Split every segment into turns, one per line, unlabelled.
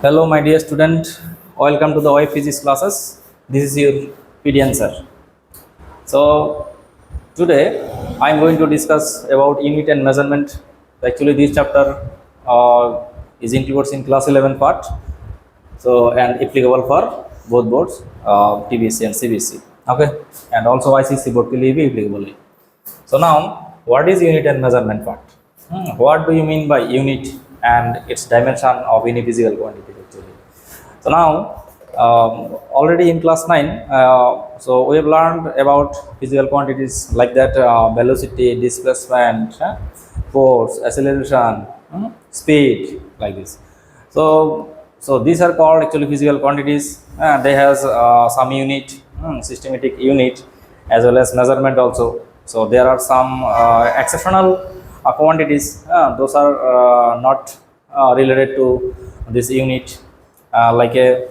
Hello, my dear student. Welcome to the Y Physics classes. This is your PD answer. So, today I am going to discuss about unit and measurement. Actually, this chapter is included in class 11 part. So, and applicable for both boards, TBSE and CBSE. Okay, and also ICC board के लिए भी applicable है. So now, what is unit and measurement part? What do you mean by unit and its dimension of any physical quantity actually? So now, already in class 9, so we have learned about physical quantities like that velocity, displacement, force, acceleration, speed, like this. So these are called actually physical quantities. They has some unit, systematic unit, as well as measurement also. So there are some exceptional quantities. Those are not related to this unit, like a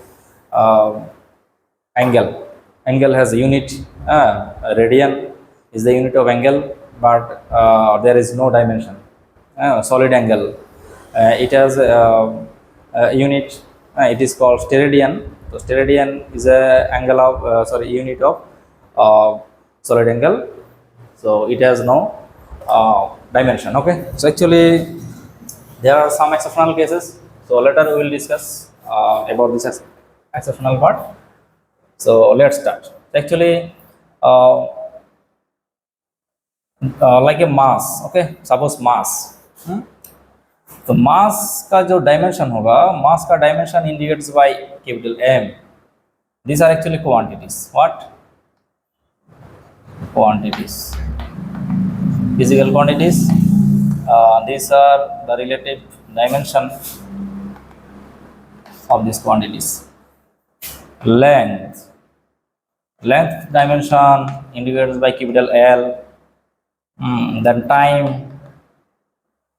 angle. Angle has a unit. Radian is the unit of angle, but there is no dimension. Solid angle. It has a unit. It is called steradian. So steradian is a angle of unit of solid angle. So it has no dimension. Okay. So actually there are some exceptional cases. So later we will discuss about this exceptional part. So let's start. Actually, like a mass. Okay. Suppose mass. तो मास का जो डायमेंशन होगा, mass का dimension indicates by capital M. These are actually quantities. What? Quantities. Physical quantities. These are the relative dimension of these quantities. Length. Length dimension indicates by capital L. Then time.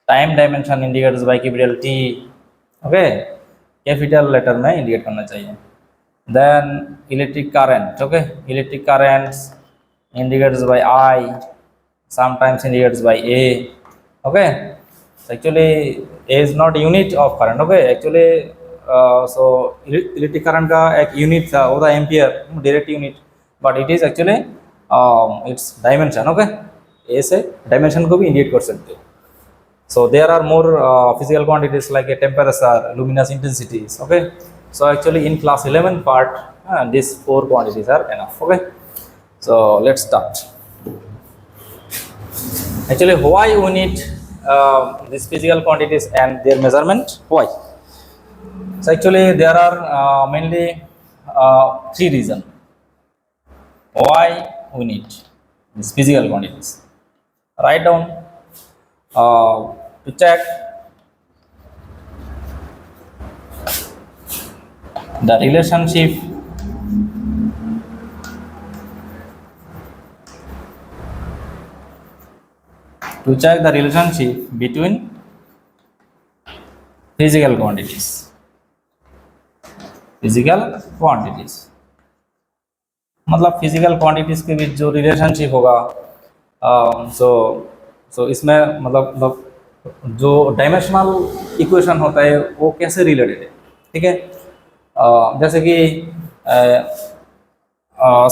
Time dimension indicates by capital T. Okay, capital letter में indicate करना चाहिए. Then electric current. Okay, electric currents indicates by I, sometimes indicates by A. Okay, actually A is not unit of current. Okay, actually so electric current का एक unit था, वो था ampere, direct unit, but it is actually it's dimension. Okay, A से dimension को भी indicate कर सकते हो. So there are more physical quantities like a temperature, luminous intensities. Okay, so actually in class 11 part, these 4 quantities are enough. Okay, so let's start. Actually, why we need these physical quantities and their measurement? Why? So actually there are mainly 3 reasons why we need these physical quantities. Write down. To check the relationship between physical quantities. मतलब physical quantities के बीच जो relationship होगा, सो इसमें मतलब जो dimensional equation होता है वो कैसे रिलेटेड है. ठीक है, जैसे कि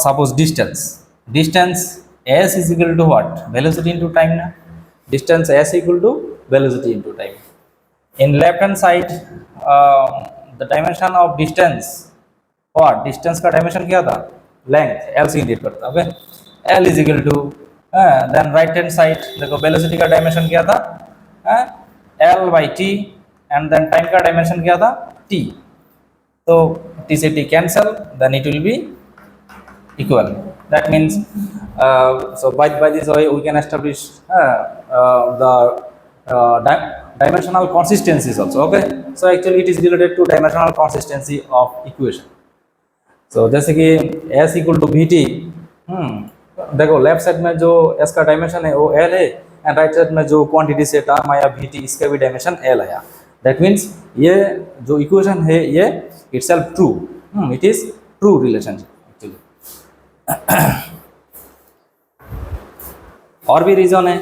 suppose distance S is equal to what, velocity into time ना. Distance S equal to velocity into time. In left hand side the dimension of distance, what, distance का डायमेंशन क्या था, लेंथ, एल से इंडिकेट करता. Okay, L is equal to, then right hand side देखो velocity का dimension क्या था, L by T, and then time का डायमेंशन क्या था, T. तो T से T cancel, then it will be equal. That means so by this way we can establish the dimensional consistencies also. Okay, so actually it is related to dimensional consistency of equation. So जैसे कि S equal to VT, देखो left side में जो S का dimension है वो L है, and right side में जो क्वांटिटी से टर्म आया VT, इसका भी डायमेंशन L आया. दैट मीन्स ये जो इक्वेशन है ये itself true, it is true relationship actually. और भी रीजन है,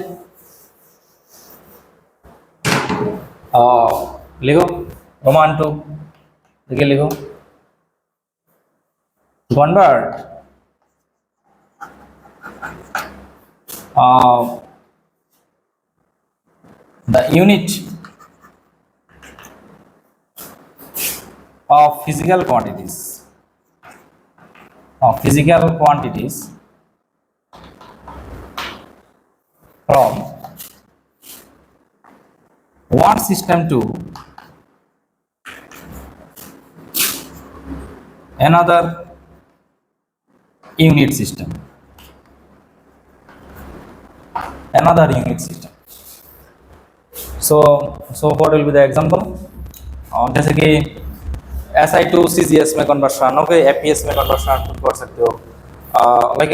लिखो रोमान 2. देखिए लिखो convert the unit of physical quantities from one system to another unit system. So what will be the example? जैसे कि SI to CGS में conversion, okay, FPS में कन्वर्शन कर सकते हो, लाइक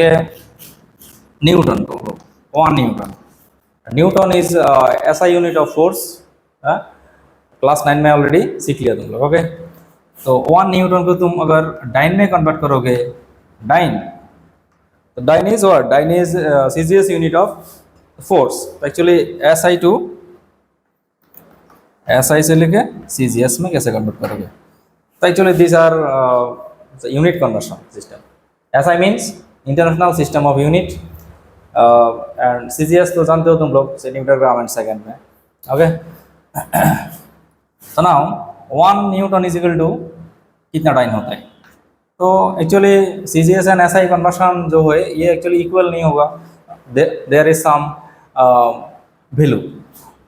न्यूटन को, 1 Newton. Newton is SI unit of force. Class 9 में already सीख लिया तुम लोग, ओके. तो 1 न्यूटन को तुम अगर डाइन में कन्वर्ट करोगे, डाइन, तो dyne is what? Dyne is CGS unit of force. Actually SI से लेके CGS में कैसे कन्वर्ट करोगे? तो actually these are unit conversion system. SI means international system of unit, and CGS तो जानते हो तुम लोग, सेंटीमीटर ग्राम एंड सेकेंड में, ओके. तो now 1 newton is equal to कितना डाइन होता है? तो actually CGS and SI conversion जो है ये एक्चुअली इक्वल नहीं होगा. There is some value.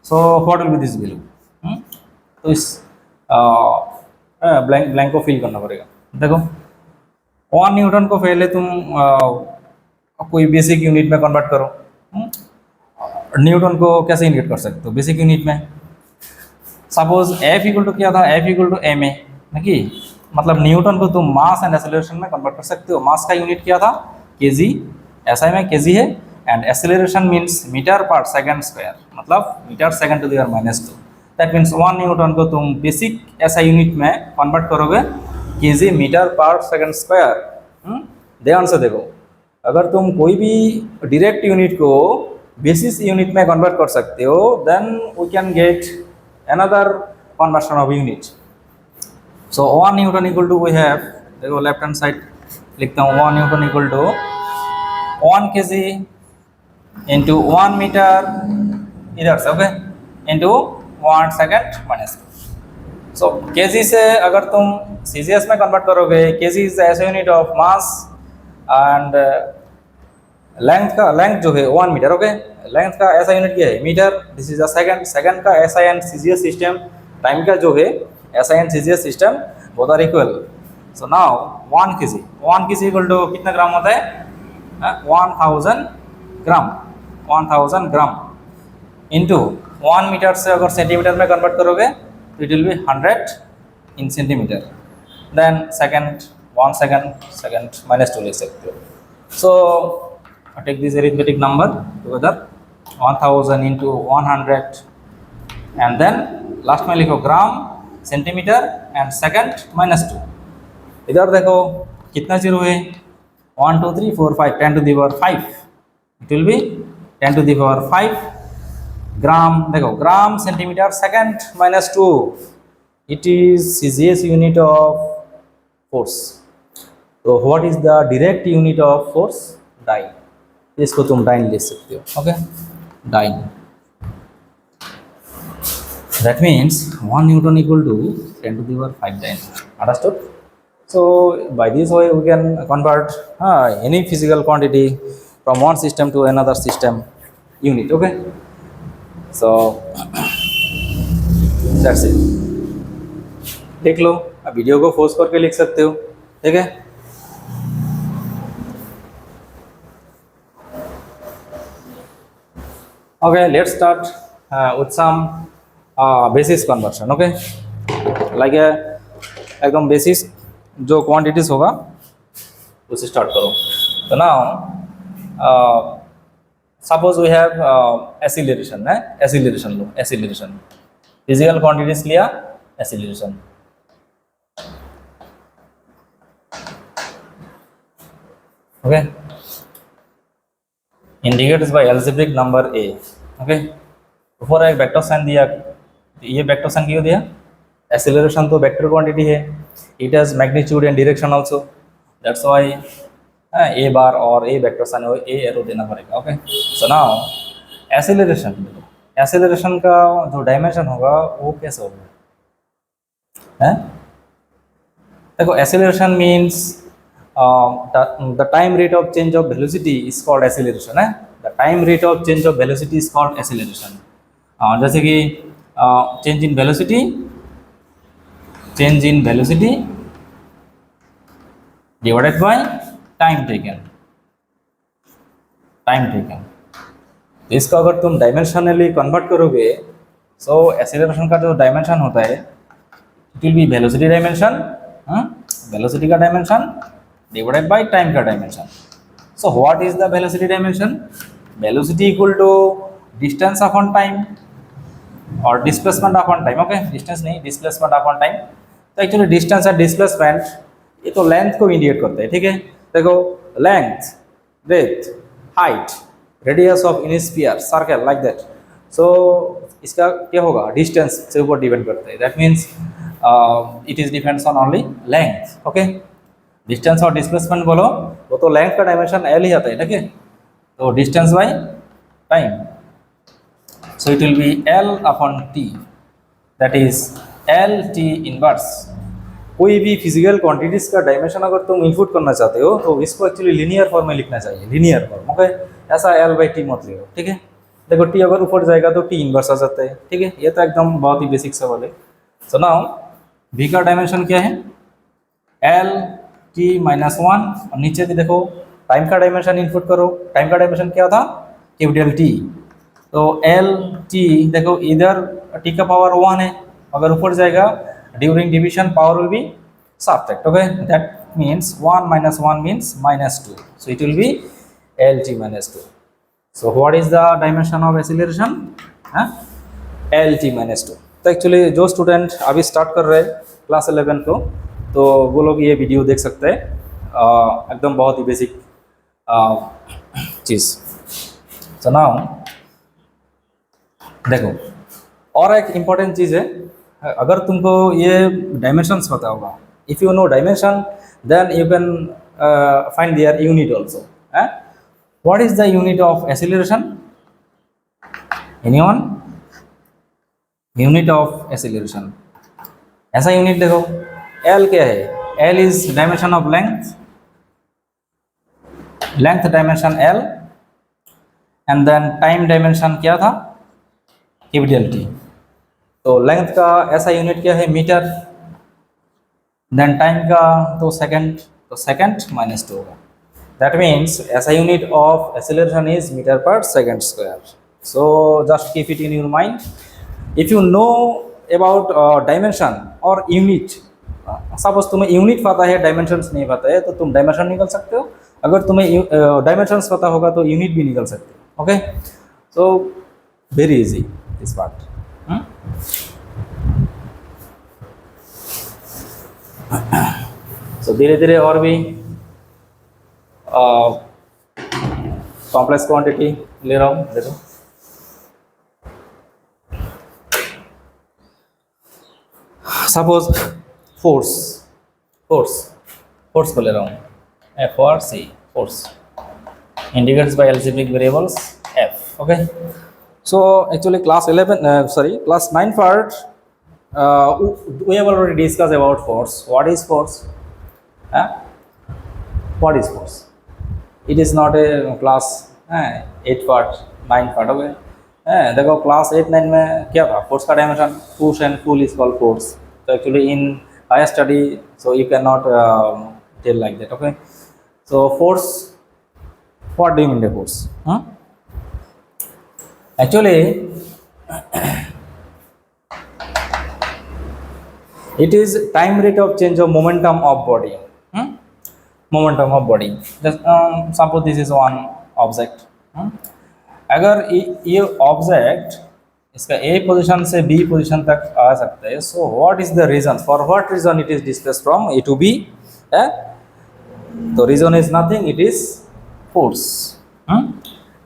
So what will be this value? तो इस ब्लैंक को फिल करना पड़ेगा. देखो 1 न्यूटन को पहले तुम कोई बेसिक यूनिट में कन्वर्ट करो. न्यूटन को कैसे इंडिकेट कर सकते हो बेसिक यूनिट में? सपोज F इक्वल टू क्या था? F इक्वल टू ma, कि मतलब न्यूटन को तुम मास एंड एक्सेलरेशन में कन्वर्ट कर सकते हो. मास का यूनिट क्या था? kg. SI में kg है, and acceleration means metre per second square, मतलब metre second to the power -2. That means 1 newton को तुम बेसिक SI यूनिट में कन्वर्ट करोगे kg metre per second square. ध्यान से देखो, अगर तुम कोई भी डायरेक्ट यूनिट को बेसिस यूनिट में कन्वर्ट कर सकते हो, then we can get another conversion of unit. So 1 newton equal to we have, देखो लेफ्ट हैंड साइड लिखता हूँ, 1 newton equal to 1 kg into 1 metre इधर से, okay, into 1 second minus. So kg से अगर तुम CGS में कन्वर्ट करोगे, kg is the SI unit of mass, and length जो है 1 मीटर, ओके. लेंथ का SI यूनिट क्या है? Metre. This is the second. Second का SI and CGS system. Time का जो है SI and CGS system both are equal. So now 1 kg equal to कितना ग्राम होता है? 1000 ग्राम. 1000 ग्राम इंटू 1 मीटर से अगर सेंटीमीटर में कन्वर्ट करोगे तो it will be 100 in centimetre. Then second, 1 second -2 लिख सकते हो. So take this arithmetic number together, 1000 into 100, and then last में लिखो ग्राम, सेंटीमीटर एंड सेकंड -2. इधर देखो कितना जीरो है? 1 2 3 4 5, 10 to the power 5. It will be 10 to the power 5 gram. देखो gram, centimetre, second -2. It is CGS unit of force. तो what is the direct unit of force? Dyne. इसको तुम dyne लिख सकते हो, okay, dyne. That means 1 newton equal to 10 to the power 5 dyne. Understood? So by this way we can convert any physical quantity from one system to another system unit, okay. So that's it. देख लो, अब video को force करके लिख सकते हो, ठीक है. Okay, let's start with some basis conversion, okay. Like एकदम बेसिस जो क्वांटिटीज होगा उससे स्टार्ट करो. तो now suppose we have acceleration है. एक्सीलरेशन लो, एक्सीलरेशन फिजिकल क्वांटिटीज लिया, acceleration. Okay, indicates by algebraic number A, ओके. ऊपर एक वेक्टर साइन दिया, ये वेक्टर साइन क्यों दिया? एक्सीलरेशन तो वेक्टर क्वांटिटी है, it has magnitude and direction also. That's why a bar or a vector sign और a arrow देना पड़ेगा. Okay, so now acceleration का जो डायमेंशन होगा वो कैसे होगा है? देखो acceleration means the time rate of change of velocity is called acceleration है. The time rate of change of velocity is called acceleration. जैसे कि change in velocity divided by time taken. तो इसका अगर तुम डायमेंशनली कन्वर्ट करोगे, so acceleration का जो डायमेंशन होता है it will be velocity dimension, velocity का डायमेंशन डिवाइडेड बाय टाइम का dimension. So what is the velocity dimension? Velocity equal to distance upon time और displacement upon time. Okay, distance नहीं, displacement upon time. तो actually distance और displacement ये तो length को indicate करते हैं. ठीक है, देखो length, breadth, height, radius of in sphere, circle like that. So इसका क्या होगा? डिस्टेंस से ऊपर डिपेंड करता है. That means it is depends on only length. Okay, distance और डिस्प्लेसमेंट बोलो वो तो लेंथ का डायमेंशन एल ही आता है. ठीक है, तो distance by time, so it will be L upon T, that is L T inverse. कोई भी फिजिकल क्वांटिटीज का डायमेंशन अगर तुम इनपुट करना चाहते हो तो इसको एक्चुअली लीनियर फॉर्म में लिखना चाहिए, लीनियर फॉर्म. ओके, ऐसा L बाई टी मत लिखो. ठीक है, देखो T अगर ऊपर जाएगा तो T इनवर्स आ जाता है. ठीक है, ये तो एकदम बहुत ही बेसिक सवाल है. सो नाउ V का डायमेंशन क्या है? L T minus 1. और नीचे भी देखो टाइम का डायमेंशन इनपुट करो. टाइम का डायमेंशन क्या था? Capital T. तो एल टी देखो इधर टी का पावर 1 है, अगर ऊपर जाएगा during division power will B subtract. Okay, that means 1 minus 1 means -2. So it will be LT minus 2. So what is the dimension of acceleration? LT minus 2. तो actually जो student अभी स्टार्ट कर रहे हैं क्लास 11 को, तो वो लोग ये वीडियो देख सकते हैं. एकदम बहुत ही बेसिक चीज़. सो नाउ देखो और एक इम्पॉर्टेंट चीज़ है, अगर तुमको ये डायमेंशंस पता होगा, if you know dimension then you can find their unit also. What is the unit of acceleration? Anyone? Unit of acceleration ऐसा यूनिट देखो, एल क्या है? L is dimension of length, length dimension L, and then time dimension क्या था? Capital T. तो length का ऐसा unit क्या है? मीटर. देन टाइम का तो सेकंड, तो सेकंड माइनस 2 होगा. दैट मीन्स ऐसा unit of acceleration is metre per second square. So just keep it in your mind. If you know about dimension और यूनिट, सपोज तुम्हें unit पता है dimensions नहीं पता है, तो तुम डायमेंशन निकल सकते हो. अगर तुम्हें डायमेंशंस पता होगा तो यूनिट भी निकल सकते हो. Okay, so very easy this part. So धीरे धीरे और भी कॉम्प्लेक्स क्वांटिटी ले रहा हूँ. देखो सपोज फोर्स को ले रहा हूँ. FRC force indicates by algebraic variables F. ओके, so actually class 9 part we have already discussed about force. What is force? What is force? It is not a class 8 part 9 part. Okay, देखो class 8 9 में क्या था? force का dimension push and pull is called force. So actually in higher study, so you cannot tell like that. Okay, so force, what do you mean by force? Actually it is time rate of change of momentum of body. Momentum of body. Just suppose this is one object. अगर ये object इसका A position से B position तक आ सकता है, so what is the reason, for what reason it is displace from A to B? तो reason is nothing, it is force.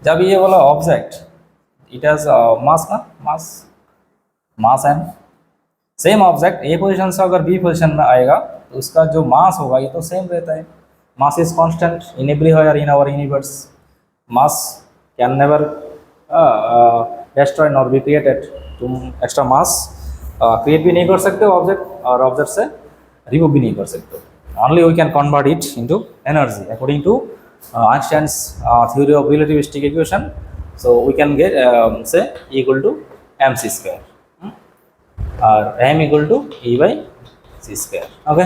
जब ये वाला object it has mass and same object A position से अगर बी पोजीशन में आएगा तो उसका जो मास होगा ये तो सेम रहता है। Mass is constant in everywhere in our universe. Mass can never destroy nor be created। तुम एक्स्ट्रा मास क्रिएट भी नहीं कर सकते हो ऑब्जेक्ट, और ऑब्जेक्ट से रिमूव भी नहीं कर सकते हो। Only we can convert it into energy according to Einstein's theory of relativistic equation। So we can get say equal to mc square, और m equal to e by c square। Okay,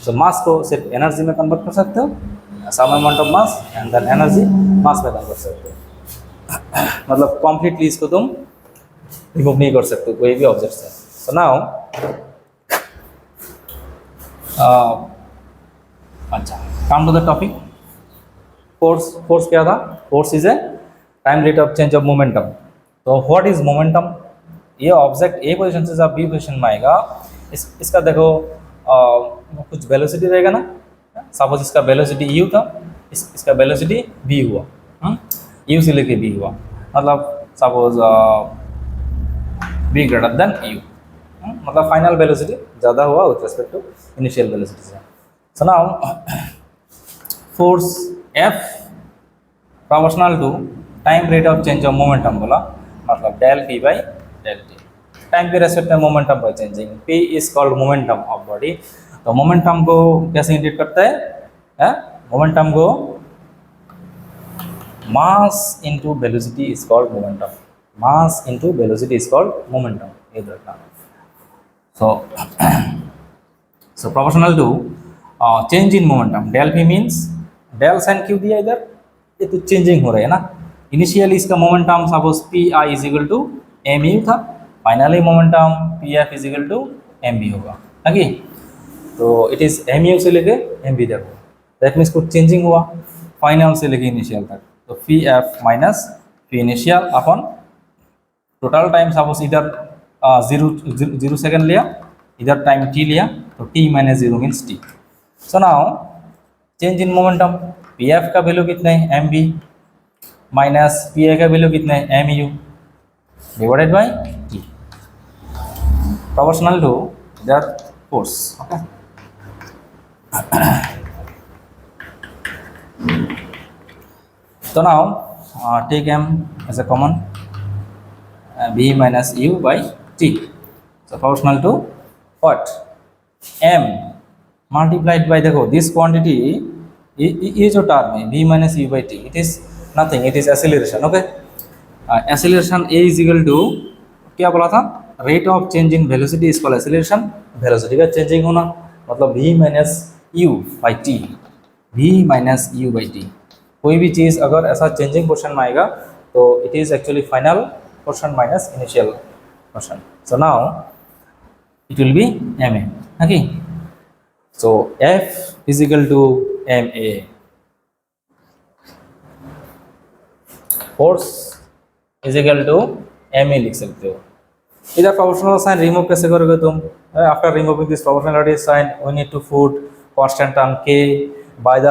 so mass को सिर्फ energy में convert कर सकते हो, some amount of mass and then energy mass में convert कर सकते हो। मतलब कम्प्लीटली इसको तुम रिमूव नहीं कर सकते कोई भी ऑब्जेक्ट से। सो नाउ अच्छा, come to the topic. Force क्या था? Force is a time rate of change of momentum. तो व्हाट इज मोमेंटम? ये ऑब्जेक्ट ए पोजीशन से जब बी पोजीशन में आएगा, इसका देखो कुछ वेलोसिटी रहेगा ना। सपोज इसका वेलोसिटी यू था, इसका वेलोसिटी बी हुआ, यू से लेके बी हुआ, मतलब suppose v greater than u, मतलब फाइनल वेलोसिटी ज़्यादा हुआ with respect to initial velocity से। So now force F proportional to time rate of change of momentum बोला, मतलब del P by del T। Time के respect में momentum by changing, P is called momentum of body. तो momentum को कैसे indicate करता है? मोमेंटम को mass into velocity is called momentum. Mass into velocity is called momentum, ये रखना। So proportional to change in momentum, del P means del sign क्यों दिया इधर? ये तो चेंजिंग हो रहा है ना। इनिशियली इसका momentum suppose p i is equal to m u था, finally momentum p f is equal to m v होगा। ओके, तो इट इज एम यू से लेके एम बी तक, दैट मीन्स कुछ चेंजिंग हुआ फाइनल से लेके इनिशियल तक। तो p f minus p initial अपन टोटल टाइम सपोज इधर 0 सेकेंड लिया, इधर टाइम टी लिया, तो t minus 0 means t. So now change in momentum, p f का वैल्यू कितना है? M v minus p a का वैल्यू कितना है? M u divided by t, proportional to their force. Okay, तो now take m as a common, v minus u by t. So proportional to what? M multiplied by, देखो this quantity, ये जो term है v minus u by t, it is nothing, it is acceleration. Okay, acceleration a is equal to क्या बोला था? Rate of change in velocity is called acceleration. Velocity का changing होना मतलब v minus u by T, v minus u by T. कोई भी चीज़ अगर ऐसा चेंजिंग पोर्शन में आएगा तो it is actually final portion minus initial portion. So now it will be M A. Okay, so F is equal to ma, force is equal to ma लिख सकते हो। इधर प्रोपोर्शनल साइन रिमूव कैसे करोगे तुम? After removing this proportionality sign we need to put constant term k by the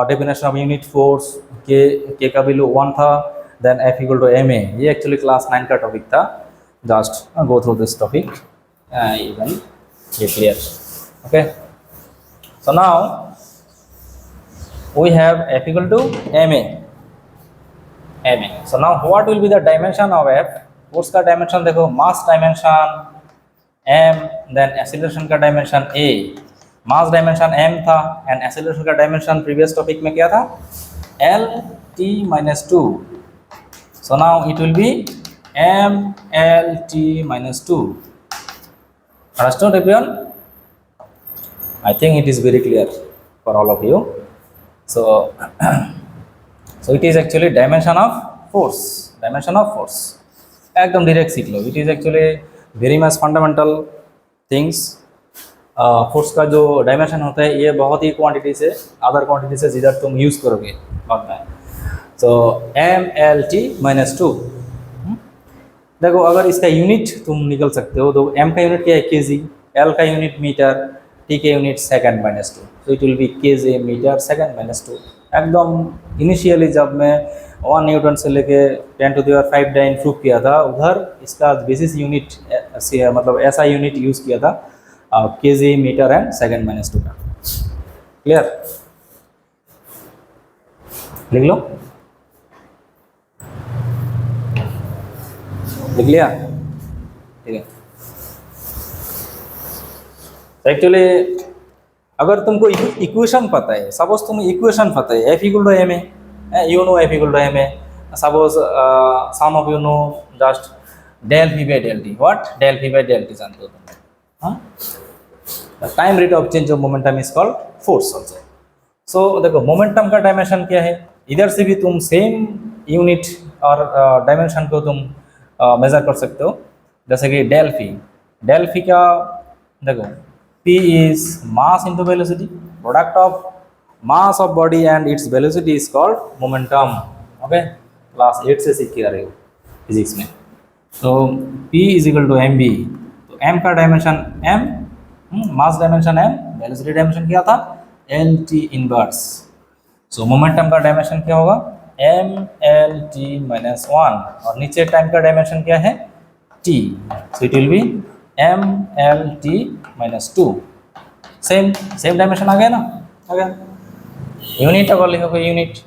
definition of unit force. k का value 1 था, then F equal to ma। ये एक्चुअली क्लास 9 का टॉपिक था, just go through this topic, even ये clear. ओके, so now we have F equal to ma। So now what will be the dimension of F? Force का dimension देखो, मास dimension m, then acceleration का dimension a। Mass dimension m था and acceleration का dimension previous topic में क्या था? l t minus 2। so now it will be m l t minus 2। understood everyone? I think it is very clear for all of you। So so it is actually dimension of force, dimension of force, एकदम direct सीख लो। It is actually very much fundamental things. Force का जो dimension होता है ये बहुत ही क्वांटिटी से, अदर क्वांटिटी से जिधर तुम यूज करोगे होता है। So M L T minus 2। देखो अगर इसका यूनिट तुम निकल सकते हो तो एम का यूनिट क्या है? के जी, एल का यूनिट मीटर, टी के unit second minus 2। So it will B के जे मीटर सेकंड माइनस 2। एकदम इनिशियली जब मैं 1 न्यूटन से लेके 10 टू द पावर 5 इंप्रूव किया था, उधर इसका बेसिस यूनिट मतलब ऐसा यूनिट यूज़ किया था kg, metre and second minus 2 का। क्लियर? लिख लो, लिख लिया? ठीक है। एक्चुअली अगर तुमको इक्वेशन पता है, सपोज तुम इक्वेशन पता है एफ इक्वल टू एम है, you know F equal to m है, suppose some of you know just del phi by del t, what del phi by del t जानते हो तुम, हाँ, time rate of change of momentum is called force also. So देखो momentum का dimension क्या है, इधर से भी तुम सेम यूनिट और डायमेंशन को तुम मेजर कर सकते हो, जैसे कि डेल फी का देखो P is mass into velocity, product of mass of body and its velocity is called momentum। okay, class 8 से सीख के आ रहे हो फिजिक्स में। तो P is equal to mv, तो m का डायमेंशन m, मास डायमेंशन m, वेलोसिटी डायमेंशन क्या था lt इनवर्स। सो मोमेंटम का डायमेंशन क्या होगा m lt माइनस 1, और नीचे टाइम का डायमेंशन क्या है t, so it will be m l t minus 2। Same dimension आ गया ना, आ गया। यूनिट अगर लिखोगे यूनिट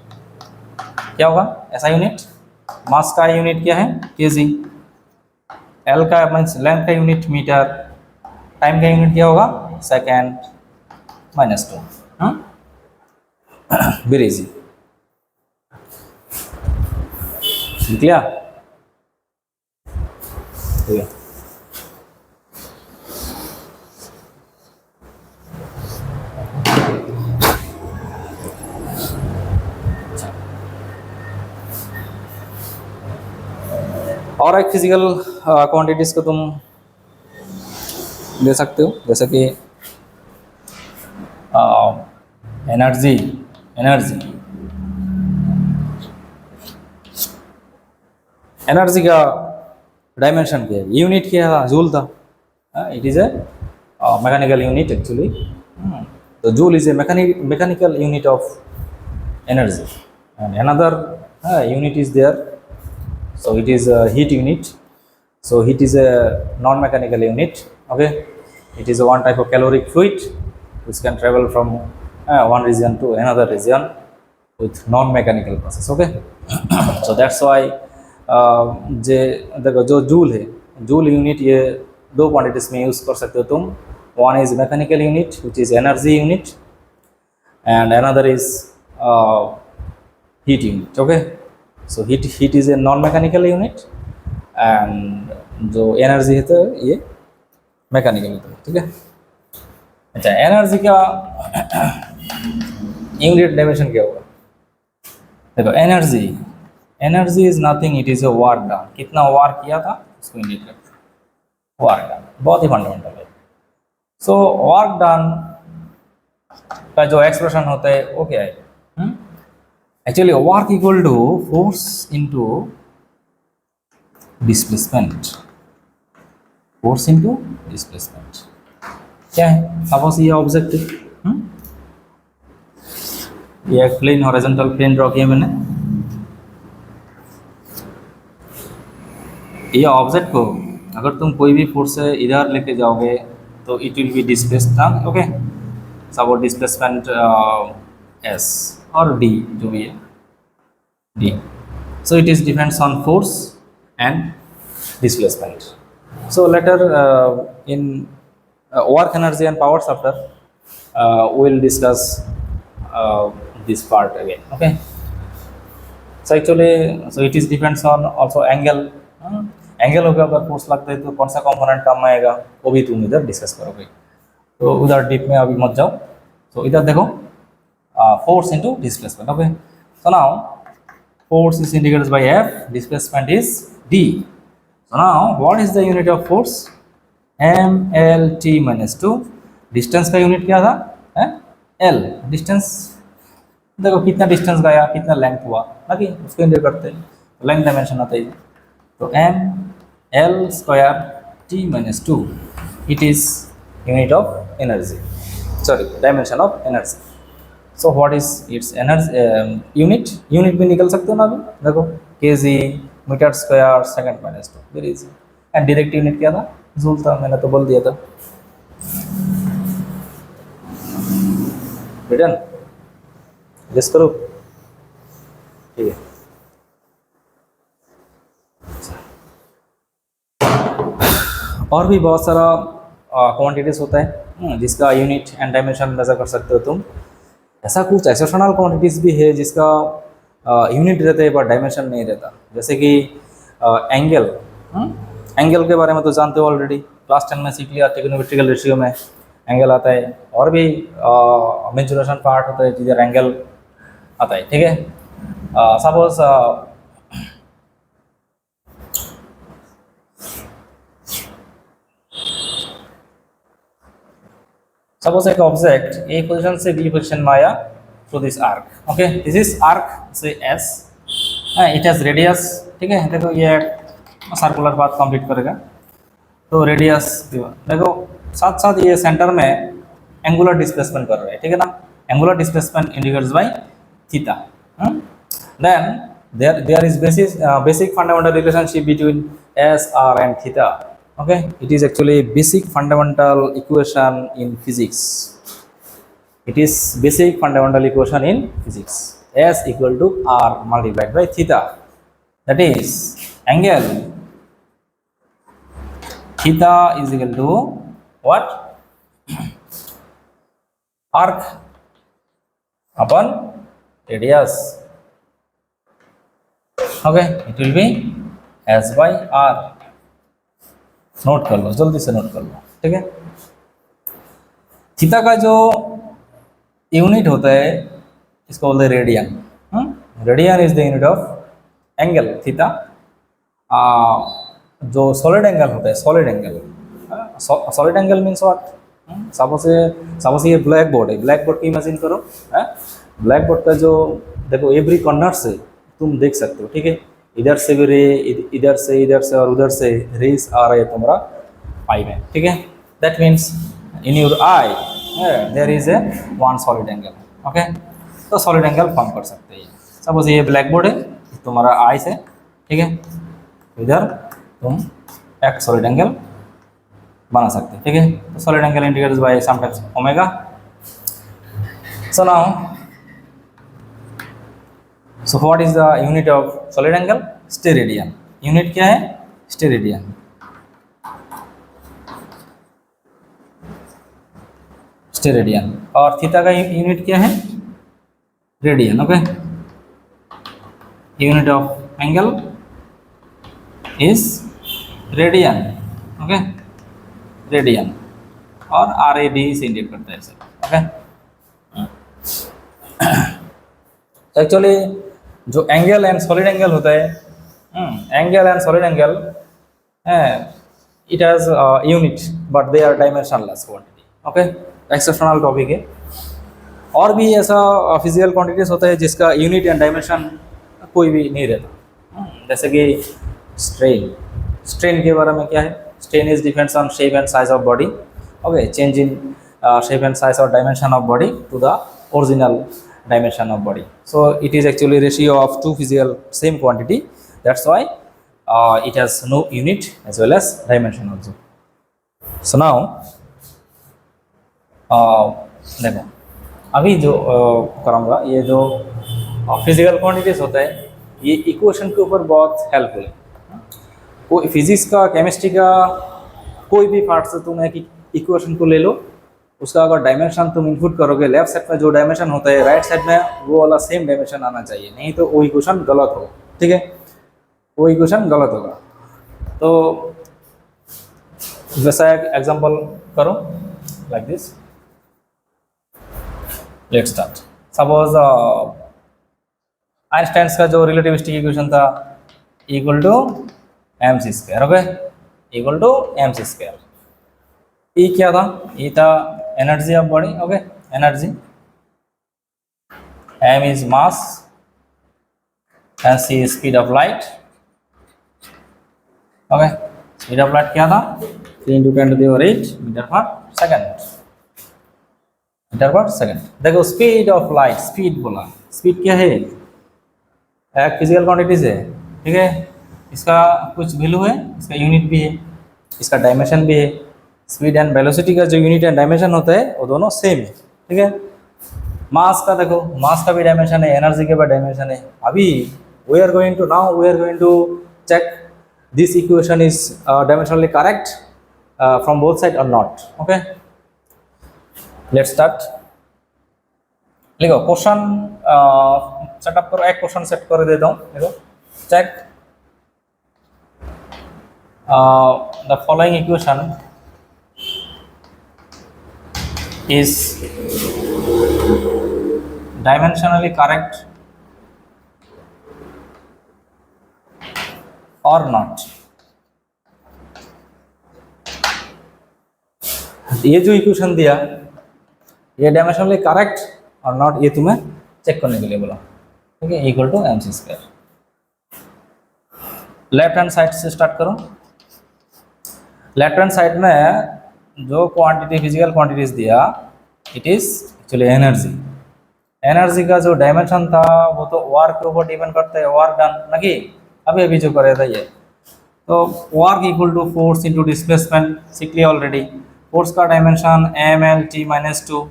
क्या होगा, ऐसा यूनिट मास का यूनिट क्या है केजी, एल का मीन्स लेंथ का यूनिट मीटर, टाइम का यूनिट क्या होगा सेकेंड माइनस 2। वेरी इजी, निकला? ठीक है। और एक फिजिकल क्वांटिटीज को तुम ले सकते हो, जैसे कि एनर्जी का डायमेंशन क्या है, यूनिट क्या था जूल था, it is a mechanical unit actually. तो joule is a mechanical unit of energy, and another unit is there, so it is a heat unit, so heat is a non-mechanical unit। okay, it is a one type of caloric fluid which can travel from one region to another region with non-mechanical process। okay, so that's why जे देखो जो joule है, joule unit ये दो quantities में use कर सकते हो तुम, one is mechanical unit which is energy unit and another is heat unit. Okay, so heat is a non mechanical unit and जो एनर्जी है तो ये मैकेनिकल होता है। ठीक है, अच्छा एनर्जी का यूनिट डायमेंशन क्या होगा, देखो energy is nothing, it is A work done, कितना वर्क किया था उसको इंडिकेट करते हैं, वर्क डन, बहुत ही फंडामेंटल है। सो वर्क डन का जो एक्सप्रेशन होता है वो क्या है, actually work equal to force into displacement, force into displacement क्या है। सपोज ये ऑब्जेक्ट है, ये एक प्लेन हॉरिजॉन्टल प्लेन ड्रॉ किया मैंने, ये ऑब्जेक्ट को अगर तुम कोई भी फोर्स से इधर लेके जाओगे तो it will be displaced. Okay, suppose displacement S और डी जो भी है D, so it is depends on force and displacement. So later in work energy and power chapter we'll discuss this part again। okay, so actually so it is depends on also angle, angle हो गया, अगर force लगता है तो कौन सा component काम आएगा वो भी तुम इधर डिस्कस करोगे, तो उधर डीप में अभी मत जाओ। तो इधर देखो force into displacement. Okay, so now force is indicated by F, displacement is D। So now what is the unit of force, MLT minus 2, distance का यूनिट क्या था L, डिस्टेंस देखो कितना डिस्टेंस गया कितना लेंथ हुआ ना, कि उसको इंडिकेट करते हैं, लेंथ डायमेंशन आता है। तो ML square T minus 2 it is unit of energy, sorry dimension of energy. So what is its energy unit भी निकल सकते हो ना अभी, देखो kg, metre square, second minus 2, very easy. And direct unit क्या था जूल था, मैंने तो बोल दिया था। रिटर्न गेस करो। ठीक है, और भी बहुत सारा क्वांटिटीज होता है जिसका यूनिट एंड डायमेंशन मेजर कर सकते हो तुम। ऐसा कुछ एक्सेप्शनल क्वांटिटीज भी है जिसका यूनिट रहता है पर डायमेंशन नहीं रहता, जैसे कि एंगल। एंगल के बारे में तो जानते हो ऑलरेडी, क्लास 10 में सीख लिया, ट्रिग्नोमेट्रिकल रेशियो में एंगल आता है, और भी मेंसुरेशन पार्ट होता है जिधर एंगल आता है। ठीक है, सपोज सपोज एक ऑब्जेक्ट ए पोजीशन से बी पोजीशन में आया through this arc. Okay, this is arc से एस, इट हैज रेडियस। ठीक है, देखो ये सर्कुलर पाथ कंप्लीट करेगा तो रेडियस देखो, साथ साथ ये सेंटर में एंगुलर डिस्प्लेसमेंट कर रहा है। ठीक है ना, angular displacement indicates by theta. Then there is basic fundamental relationship between s, r and theta. Okay, it is actually a basic fundamental equation in physics. It is basic fundamental equation in physics. S equal to r multiplied by theta. That is angle theta is equal to what? Arc upon radius. Okay, it will be s by r. Note कर लो, जल्दी से note कर लो। ठीक है, theta का जो unit होता है इसको बोलते हैं radian. Radian is the unit of angle theta. जो सॉलिड एंगल होता है, solid angle means what? Suppose ये ब्लैक बोर्ड है, ब्लैक बोर्ड की इमेजिन करो। ब्लैक बोर्ड का जो देखो एवरी कॉर्नर से तुम देख सकते हो। ठीक है, इधर से भी रे, इधर से और उधर से रेस आ रहे तुम्हारा आई में। ठीक है, that means in your eye there is a one solid angle. Okay, तो सॉलिड एंगल फॉर्म कर सकते हैं। सपोज ये ब्लैक बोर्ड है तुम्हारा आई से। ठीक है, इधर तुम एक सॉलिड एंगल बना सकते हैं। ठीक है, तो solid angle indicates by sometimes omega. So now so what is the unit of solid angle? Steradian. Unit क्या है? स्टेरेडियन। स्टेरेडियन। और थीटा का यूनिट क्या है? Radian. Okay, unit of angle is radian. Okay, radian, और R A D से indicate करता है सर। ओके, एक्चुअली जो एंगल एंड सॉलिड एंगल होता है, angle and solid angle it has unit but they are dimensionless quantity. Okay, exceptional topic है। और भी ऐसा फिजिकल क्वांटिटीज होता है जिसका यूनिट एंड डायमेंशन कोई भी नहीं रहता, जैसे कि स्ट्रेन। स्ट्रेन के बारे में क्या है? Strain is depends on shape and size of body. Okay, change in shape and size or dimension of body to the original dimension of body. So it is actually ratio of two physical same quantity. That's why it has no unit as well as dimension also. So now देखो अभी जो करूँगा, ये जो physical quantities होता है ये equation के ऊपर बहुत हेल्पफुल है। कोई फिजिक्स का, केमिस्ट्री का कोई भी पार्ट से तुम एक इक्वेशन को ले लो, उसका अगर डायमेंशन तुम इनपुट करोगे, लेफ्ट साइड में जो डायमेंशन होता है राइट साइड में वो वाला सेम डायमेंशन आना चाहिए, नहीं तो वो इक्वेशन गलत होगा। ठीक है, वो इक्वेशन गलत होगा। तो जैसा एक एग्जांपल करो like this, let's start. Suppose Einstein का जो रिलेटिविस्टिक इक्वेशन था equal to mc square. Okay, equal to mc square. E क्या था? ई था energy of body. Okay, energy, m is mass and c is speed of light. Okay, speed of light क्या था? 3 × 10⁸ metre per second. Metre per second. देखो speed of light, speed बोला, speed क्या है? एक फिजिकल क्वांटिटीज है। ठीक है, इसका कुछ वैल्यू है, इसका यूनिट भी है, इसका डायमेंशन भी है। स्पीड एंड वेलोसिटी का जो यूनिट एंड डायमेंशन होता है वो दोनों सेम है। ठीक है, मास का देखो, मास का भी डायमेंशन है, एनर्जी के भी डायमेंशन है। अभी we are going to check this equation is dimensionally correct from both side और नॉट। Okay, let's start. लिखो क्वेश्चन सेटअप करो, एक क्वेश्चन सेट कर देता हूँ। देखो, check the following equation is dimensionally correct or not। ये जो इक्वेशन दिया, ये डायमेंशनली करेक्ट और नॉट, ये तुम्हें चेक करने के लिए बोला। ठीक है, equal to M C square. Left hand side से स्टार्ट करो। लेफ्ट हैंड साइड में जो क्वांटिटी, फिजिकल क्वांटिटीज दिया, it is actually energy. Energy का जो डायमेंशन था वो तो वर्क के ऊपर डिपेंड करता है, वर्क डन ना कि अभी अभी जो करे था ये। तो work equal to force into displacement, सीख लिया ऑलरेडी। फोर्स का dimension M L T minus two,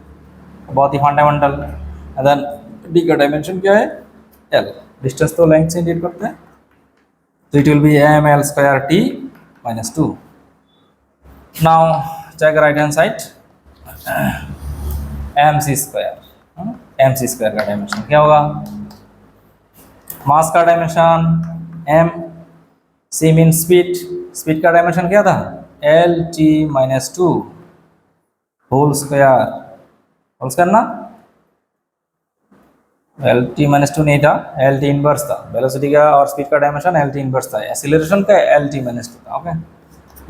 बहुत ही फंडामेंटल। देन डी का डायमेंशन क्या है, एल। डिस्टेंस तो लेंथ से इंडिकेट करते हैं, तो it will be M L square T minus two. Now check right hand side, M C square. M C square का डायमेंशन क्या होगा, मास का dimension M, C mean speed, speed का डायमेंशन क्या था, L T minus two whole square. Whole square ना, L T minus two नहीं था, एल टी इनवर्स था। वेलोसिटी का और स्पीड का डायमेंशन एल टी इनवर्स था, एक्सीलरेशन का एल टी माइनस टू था। ओके,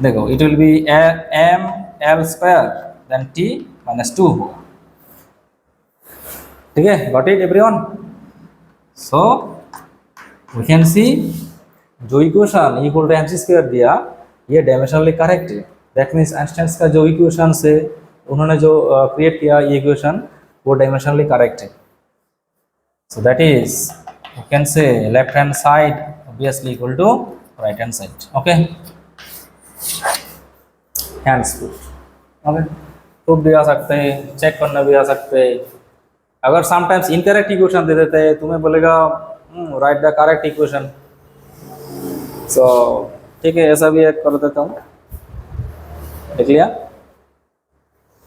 देखो it will be M L square then T minus two होगा। ठीक है, got it everyone. So we can see जो equation equal to M C square दिया, ये डायमेंशनली करेक्ट है। दैट मीन्स आइंस्टाइन का जो इक्वेशन से उन्होंने जो क्रिएट किया ये इक्वेशन, वो डायमेंशनली करेक्ट है। So that is you can say left hand side obviously equal to right hand side. Okay, hands put. Okay, proof भी आ सकते हैं, चेक करना भी आ सकते हैं। अगर समटाइम्स इनकरेक्ट इक्वेशन दे देते हैं, तुम्हें बोलेगा राइट द करेक्ट इक्वेशन। सो ठीक है, ऐसा भी एक कर देता हूँ। देख लिया,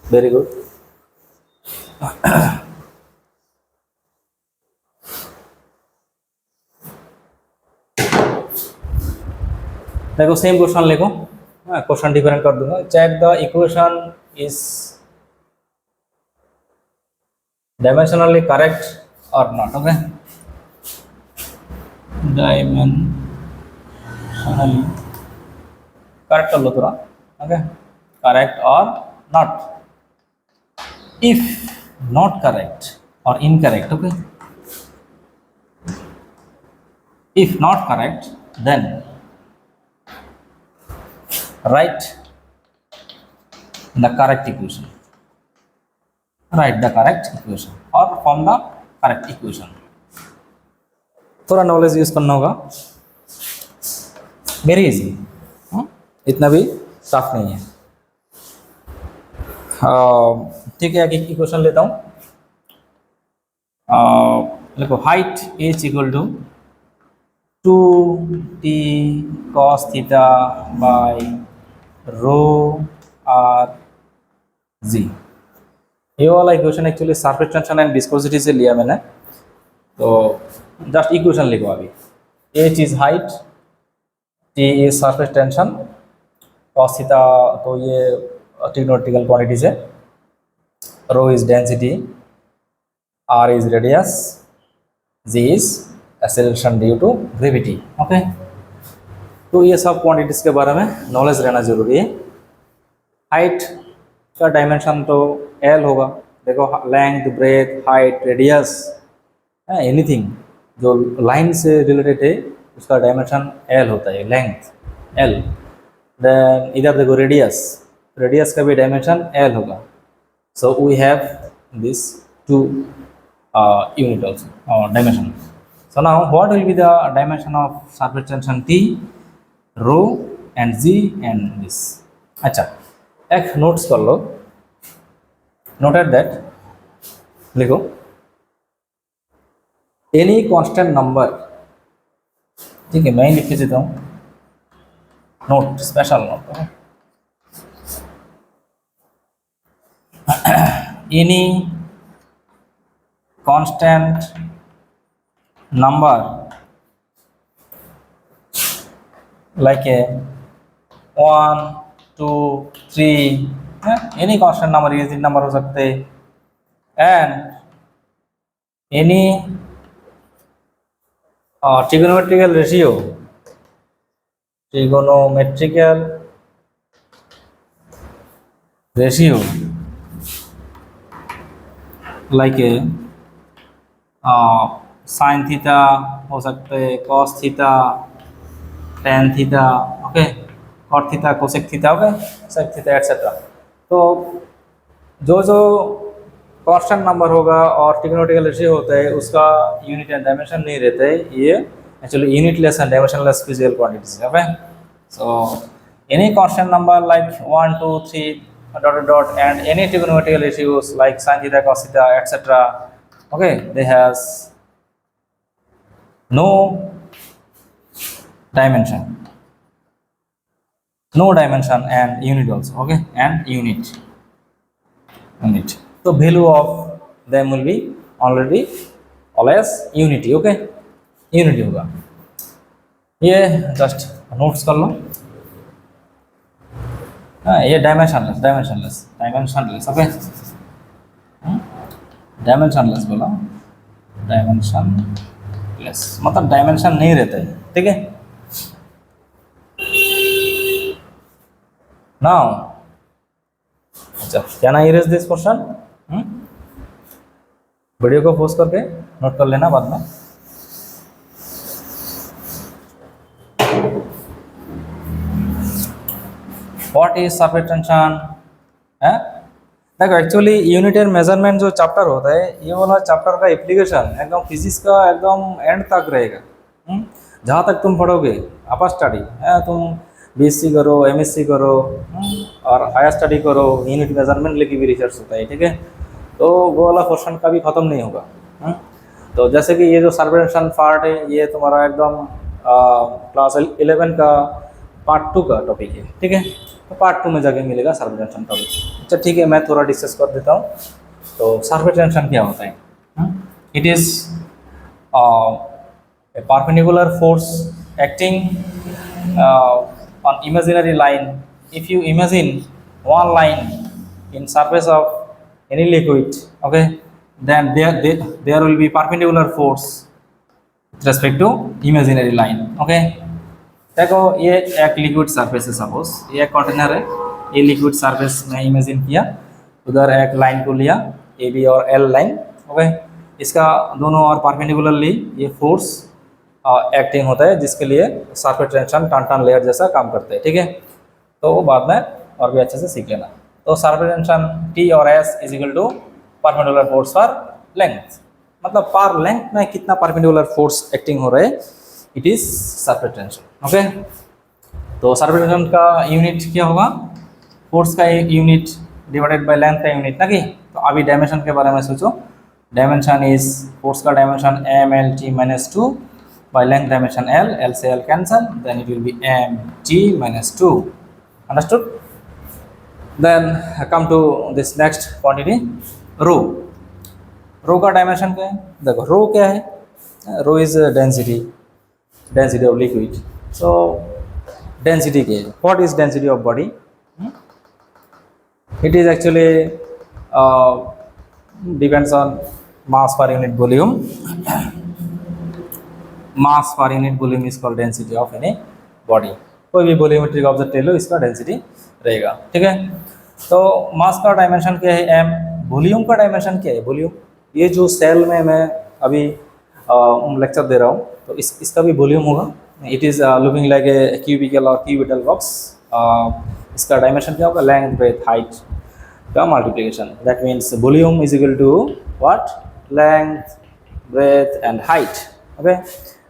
वेरी गुड। देखो सेम क्वेश्चन लिखो, क्वेश्चन डिफरेंट कर दूंगा। Check the equation is dimensionally correct और नॉट। ओके, डायमेंशनली करेक्ट कर लो थोड़ा। ओके, करेक्ट और नॉट। इफ नॉट करेक्ट और incorrect. Okay, if not correct then write the correct equation, write the correct equation or form the correct equation। थोड़ा knowledge use करना होगा, very easy, इतना भी टफ नहीं है। ठीक है, एक इक्वेशन लेता हूँ। देखो height is equal to 2t cos theta by rho R G. ये वाला equation actually surface tension and viscosity से लिया मैंने, तो जस्ट इक्वेशन लिखो अभी। h is height, t is surface tension, cos theta तो ये ट्रिग्नोमेट्रिकल क्वांटिटीज है, rho is density, r is radius, g is acceleration due to gravity. Okay, तो ये सब क्वांटिटीज के बारे में नॉलेज रहना जरूरी है। हाइट का डायमेंशन तो एल होगा। देखो length, breadth, height, radius, anything जो लाइन से रिलेटेड है उसका डायमेंशन एल होता है, लेंथ एल। देन इधर देखो रेडियस, रेडियस का भी डायमेंशन एल होगा। So we have this two unit also dimension. So now what will be the dimension of surface tension T, rho and G and this। अच्छा, एक notes कर लो, noted that लिखो any constant number, ठीक है, मैं ही लिख के देता हूँ, note, special note, any constant number like a 1 2 3, any constant number, ये तीन नंबर हो सकते, and any trigonometrical ratio, trigonometrical ratio like a sin theta हो सकते, cos theta, tan theta, okay, cot theta, cosec theta, okay, sec theta etcetera. तो जो जो constant number होगा और ट्रिग्नोमेट्रिकल रेशियो होता है उसका यूनिट एंड डायमेंशन नहीं रहते, ये actually unitless and dimensionless physical quantities, okay. So any constant number like 1 2 3 dot and any trigonometrical ratios like sin theta, cos theta, etc., okay, they has no dimension, and unit also, okay, and unit. So value of them will be already always unity, okay, unity होगा। ये just notes कर लो, हाँ, ये dimensionless, okay, dimensionless बोला, dimensionless मतलब dimension नहीं रहता है, ठीक है। नाउ अच्छा, can I erase this question? Video को पोस्ट करके नोट कर लेना बाद में। व्हाट इज सरफेस टेंशन है? देखो एक्चुअली यूनिट एंड मेजरमेंट जो चैप्टर होता है, ये वाला चैप्टर का एप्लीकेशन एकदम फिजिक्स का एकदम एंड तक रहेगा। जहाँ तक तुम पढ़ोगे अपर स्टडी, तुम बीएससी करो, एमएससी करो, और हायर स्टडी करो, यूनिट मेजरमेंट लेके भी रिसर्च होता है, ठीक है। तो वो वाला क्वेश्चन कभी ख़त्म नहीं होगा। तो जैसे कि ये जो सरफेस टेंशन पार्ट है, ये तुम्हारा एकदम क्लास 11 का पार्ट 2 का टॉपिक है, ठीक है। तो पार्ट 2 में जाके मिलेगा सरफेस टेंशन टॉपिक। अच्छा ठीक है, मैं थोड़ा डिस्कस कर देता हूँ। तो सरफेस टेंशन क्या होता है? It is a perpendicular force acting on imaginary line. If you imagine one line in surface of any liquid, okay, then there will be perpendicular force with respect to imaginary line, okay। देखो ये एक liquid surface है, suppose ये एक container है, ये liquid surface में imagine किया, उधर एक लाइन को लिया, ए बी और एल लाइन, ओके। इसका दोनों और परपेंडिकुलरली ये फोर्स एक्टिंग होता है, जिसके लिए सरफेस टेंशन टन लेयर जैसा काम करते हैं, ठीक है। तो वो बाद में और भी अच्छे से सीख लेना। तो सरफेस टेंशन टी और S is equal to perpendicular force per length, मतलब पर लेंथ में कितना परपेंडिकुलर फोर्स एक्टिंग हो रहा है, it is surface tension, okay. तो सरफेस टेंशन का यूनिट क्या होगा? फोर्स का एक यूनिट डिवाइडेड बाय लेंथ का यूनिट, ना कि। तो अभी डायमेंशन के बारे में सोचो। डायमेंशन इज फोर्स का dimension M L T minus 2 by length dimension L से L cancel, then it will be mt minus 2, understood? Then come to this next quantity, rho। rho का डायमेंशन क्या है? देखो rho क्या है? rho is density of liquid। so density क्या है? what is density of body? it is actually depends on mass per unit volume। Mass per unit volume is called density of any body. कोई भी volumetric object ले लो, इसका density रहेगा, ठीक है। तो मास का डायमेंशन क्या है? एम। वॉल्यूम का डायमेंशन क्या है? वॉल्यूम, ये जो सेल में मैं अभी लेक्चर दे रहा हूँ, तो इसका भी वॉल्यूम होगा। It is looking like a cubical और क्यूबिटल बॉक्स। इसका डायमेंशन क्या होगा? लेंथ ब्रेथ हाइट का multiplication. That means volume is equal to what? Length breadth and height, okay.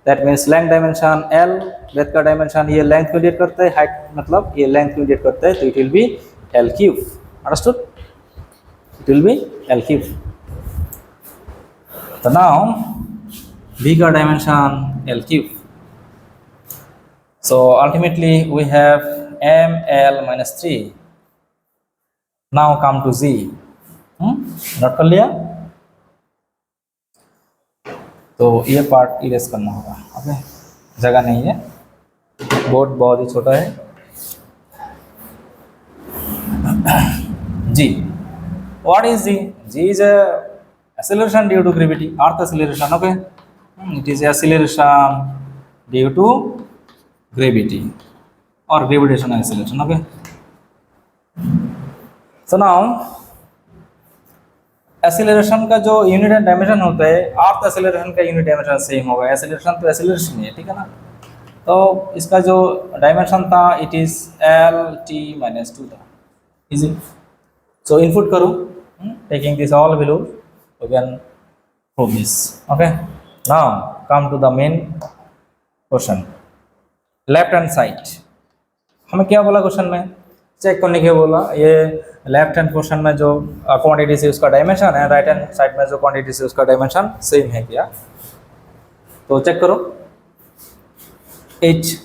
That means length dimension L, breadth का dimension ये length को indicate करता है, हाइट मतलब ये लेंथ को इंडिकेट करता है, तो it will B L cube, understood? It will B L cube. तो नाउ B का dimension L cube. So ultimately we have M L minus 3. Now come to Z. Note कर लिया? तो ये पार्ट इरेज करना होगा. ओके, जगह नहीं है, बोर्ड बहुत ही छोटा है. G. What is G? G is a acceleration due to gravity, earth acceleration. Okay, it is acceleration due to gravity or gravitational acceleration. Okay, so now acceleration का जो यूनिट एंड डायमेंशन होता है, अर्थ acceleration का unit dimension same होगा. Acceleration तो acceleration ही है, ठीक है ना. तो इसका जो डायमेंशन था इट इज L(t)-2 था. इजी. सो इनपुट करो, taking this all value we can prove this. Okay, now come to the main question. Left hand side हमें क्या बोला क्वेश्चन में, चेक करने के बोला. ये लेफ्ट हैंड पोर्शन में जो क्वांटिटी से उसका डायमेंशन है, राइट हैंड साइड में जो क्वांटिटी से उसका डायमेंशन सेम है क्या. तो चेक करो. एच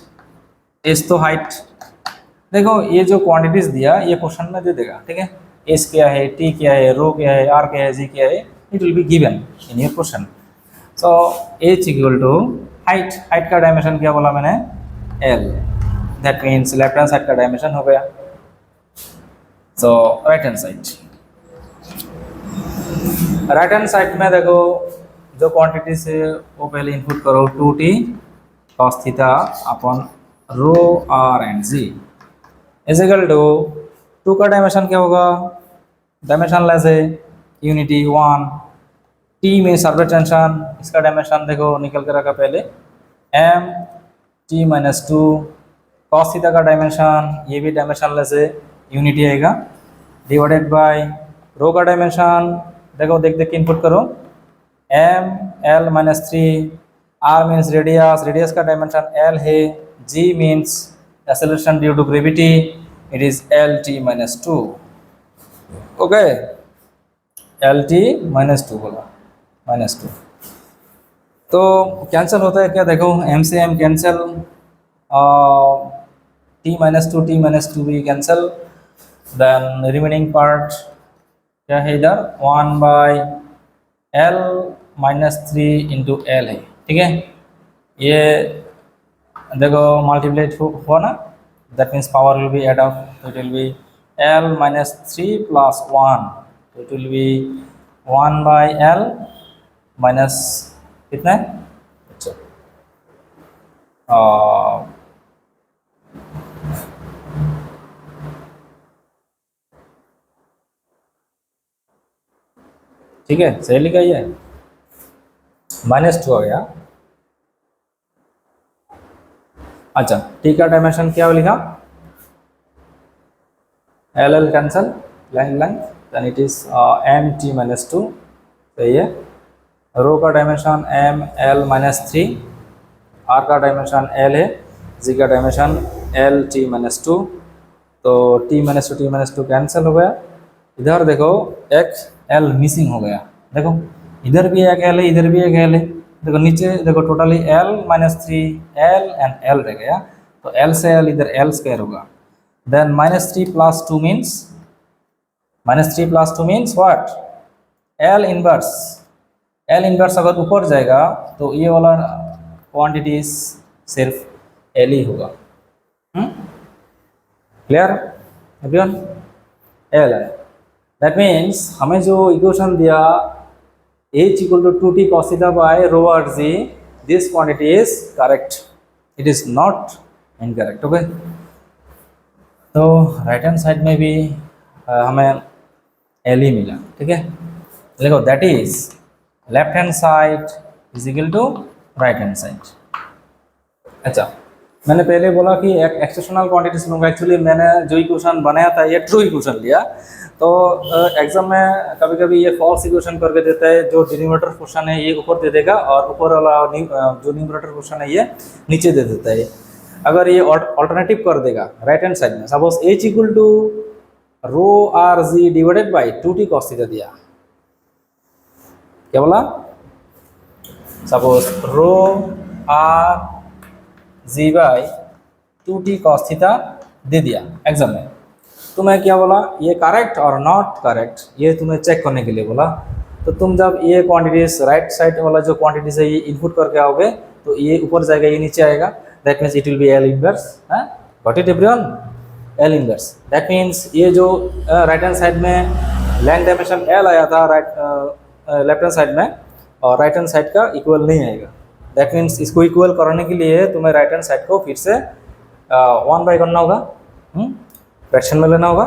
तो हाइट, देखो ये जो क्वांटिटीज दिया ये क्वेश्चन में दे देगा, ठीक है. एच क्या है, टी क्या है, रो क्या है, आर क्या है, जी क्या है, it will be given in your question. So H equal to height. Height का डायमेंशन क्या बोला मैंने, L. That means left hand side का डायमेंशन हो गया. So right hand side, right hand side में देखो जो क्वांटिटी से वो पहले इनपुट करो 2t cos theta upon rho R and G is equal to 2 का डायमेंशन क्या होगा, डायमेंशन लेस है, यूनिटी 1. t में सर्फेस टेंशन, इसका डायमेंशन देखो निकल के रखा पहले, m(t-2) cos थीटा का डायमेंशन, ये भी डायमेंशन लेस है, यूनिटी आएगा, डिवाइडेड बाय रो का डायमेंशन देखो देख देख के इनपुट करो, M(L-3), R means radius, radius का डायमेंशन L है, G means acceleration due to gravity, it is L(t-2). Okay, L(t-2) बोला, -2. तो कैंसिल होता है क्या, देखो M से M कैंसिल, t-2 भी कैंसिल. देन रिमेनिंग पार्ट क्या है इधर, 1/L-3 इंटू L है, ठीक है. ये देखो मल्टीप्लाइड हुआ ना, that means power will be add up, it will be L-3 + 1, it will be 1/L minus कितना है, अच्छा ठीक है, सही लिखा ही है, -2 आ गया. अच्छा, टी का डायमेंशन क्या लिखा, L cancel, length, then it is M(t-2), सही है. रो का डायमेंशन M(L-3), R का डायमेंशन L है, G का डायमेंशन L(t-2). तो t-2 कैंसिल हो गया. इधर देखो एक L मिसिंग हो गया, देखो इधर भी एक L है, इधर भी एक L है, देखो नीचे देखो totally L-3 L and L रह गया. तो L से L इधर L स्क्वायर होगा. Then -3 + 2 means what, L inverse. L inverse अगर ऊपर जाएगा तो ये वाला क्वांटिटीज सिर्फ L ही होगा. क्लियर एवरीवन, L है. दैट मीन्स हमें जो इक्वेशन दिया H = 2t cos theta by rho r g, this quantity is correct, it is not incorrect. Okay, तो राइट हैंड साइड में भी हमें L ही मिला, ठीक है. देखो that is left hand side is equal to right hand side. अच्छा, मैंने पहले बोला कि एक एक्सेप्शनल क्वांटिटीज लूँगा. एक्चुअली मैंने जो इक्वेशन बनाया था ये ट्रू इक्वेशन लिया. तो एग्जाम में कभी कभी ये फॉल्स इक्वेशन करके देता है, जो डिनोमिनेटर क्वेश्चन है ये ऊपर दे देगा और ऊपर वाला जो न्यूमरेटर क्वेश्चन है ये नीचे दे देता है. अगर ये ऑल्टरनेटिव कर देगा राइट हैंड साइड में, suppose H = rho R G divided by 2t cos theta दिया, क्या बोला, suppose rho R G by 2t cos theta दे दिया एग्जाम में, तुम्हें क्या बोला ये करेक्ट और नॉट करेक्ट, ये तुम्हें चेक करने के लिए बोला। तो तुम जब ये क्वांटिटीज राइट साइड वाला जो क्वांटिटीज है ये इनपुट करके आओगे तो ये ऊपर जाएगा, ये नीचे आएगा, that means it will B L inverse. Got it everyone? L inverse that means ये जो राइट हैंड साइड में लेंथ डायमेंशन एल आया था राइट लेफ्ट हैंड साइड में, और राइट हैंड साइड का इक्वल नहीं आएगा। दैट मीन्स इसको इक्वल करने के लिए तुम्हें राइट हैंड साइड को फिर से 1 बाई करना होगा, फ्रैक्शन में लेना होगा।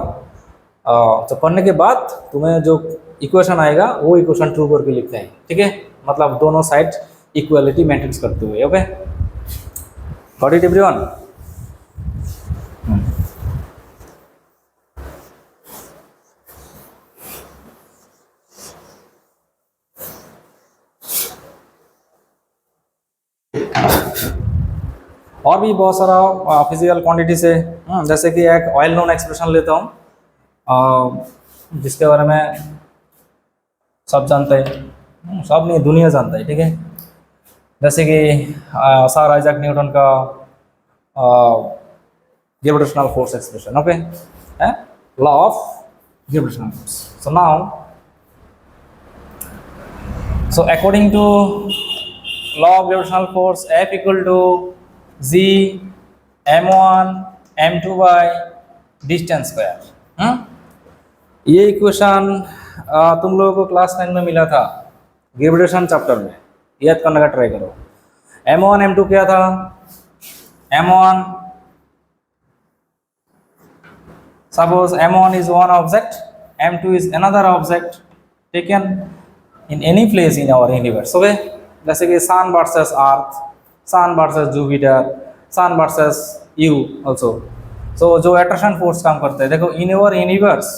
तो करने के बाद तुम्हें जो इक्वेशन आएगा वो इक्वेशन ट्रू करके लिखते हैं, ठीक है, मतलब दोनों साइड इक्वालिटी मेंटेन करते हुए। Okay, got it everyone? और भी बहुत सारा फिजिकल क्वांटिटी से, जैसे कि एक ऑयल नोन एक्सप्रेशन लेता हूँ जिसके बारे में सब जानते हैं, सब नहीं दुनिया जानता है, ठीक है। जैसे कि सर आइजैक न्यूटन का gravitational force expression, okay, law of gravitational force. So now, so according to law of gravitational force, F equal to g m1 m2 by distance square। ये इक्वेशन तुम लोगों को क्लास 9 में मिला था gravitation chapter में, याद करने का ट्राई करो। m1 m2 क्या था? m1, suppose m1 is one object, m2 is another object taken in any place in our universe, okay? जैसे कि sun versus earth, sun versus Jupiter, sun versus you also. So जो attraction force काम करते हैं, देखो in our universe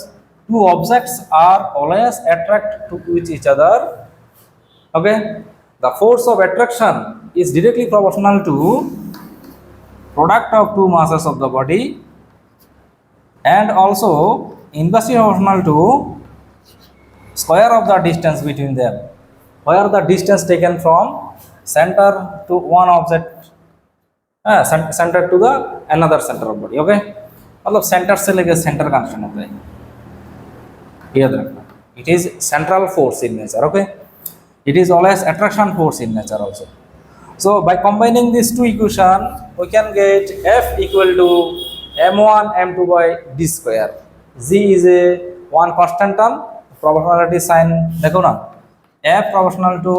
two objects are always attract to each other, okay? The force of attraction is directly proportional to product of two masses of the body and also inversely proportional to square of the distance between them, where the distance taken from center to one object, center to the another center of body, okay? मतलब centre से लेकर centre connection होता है, याद रखना। It is central force in nature, okay? It is always attraction force in nature also. So by combining these two equation, we can get F equal to m1 m2 by d square. G is a one constant term, proportionality sign देखो ना, F proportional to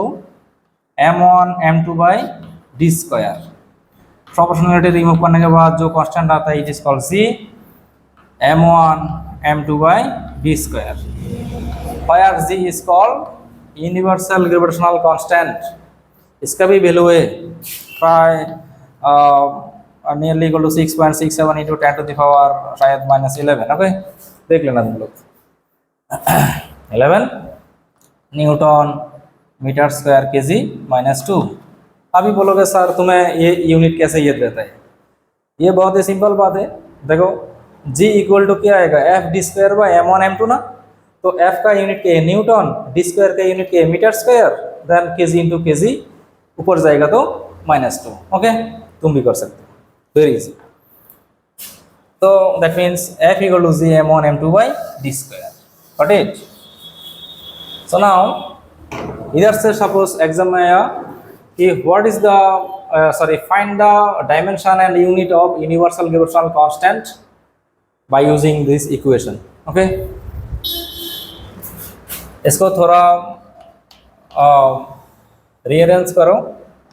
m1 m2 by d square. Proportionality remove करने के बाद जो constant आता है, it is called C m1 m2 by d square, where G is called universal gravitational constant। इसका भी वैल्यू है प्राय nearly equal to 6.67 into 10 to the power शायद -11, ओके, देख लेना तुम लोग। 11 न्यूटन मीटर स्क्वायर केजी -2। अभी बोलोगे सर तुम्हें ये यूनिट कैसे याद रहता है? ये बहुत ही सिंपल बात है। देखो G इक्वल टू क्या आएगा, F D square by m1 m2 ना, तो F का यूनिट के न्यूटन, डी स्क्वायर का यूनिट के metre square, then kg into kg, ऊपर जाएगा तो -2, ओके, तुम भी कर सकते हो, वेरी इजी। तो that means F equal to G m1 m2 by D square, got it? So now इधर से सपोज एग्जाम में आया कि what is the find the dimension and unit of universal gravitational constant by using this equation, okay? इसको थोड़ा rearrange करो,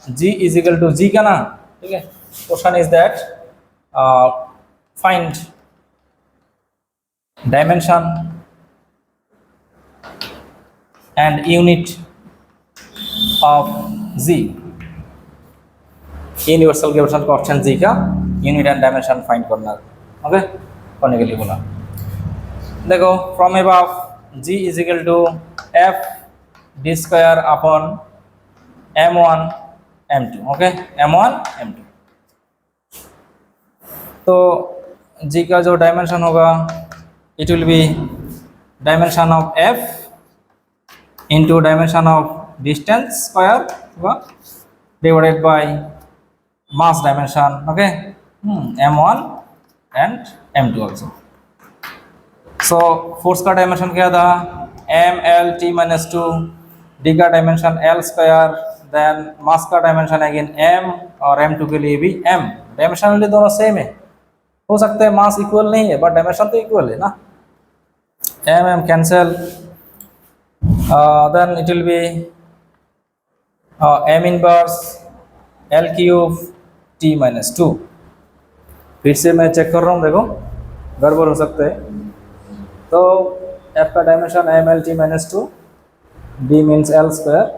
G is equal to G का ना, ठीक है? Question is that find dimension and unit of G, universal gravitational constant G का unit and dimension find करना, okay? करने के लिए बोला। देखो from above G is equal to F D square upon m1 m2, okay, m1 m2। तो G का जो डायमेंशन होगा, it will be dimension of F into dimension of distance square divided by mass dimension. Okay, m1 and m2 also. So force का dimension क्या था, m l t minus 2, d का dimension l square, then mass का dimension again m और m2 के लिए भी m. dimension दोनों सेम है, हो सकता है मास इक्वल नहीं है बट डायमेंशन तो इक्वल है ना. m cancel, then it will be m inverse l cube t minus 2. फिर से मैं चेक कर रहा हूँ, देखो गड़बड़ हो सकते है. तो f का dimension m l t minus 2, d means l square,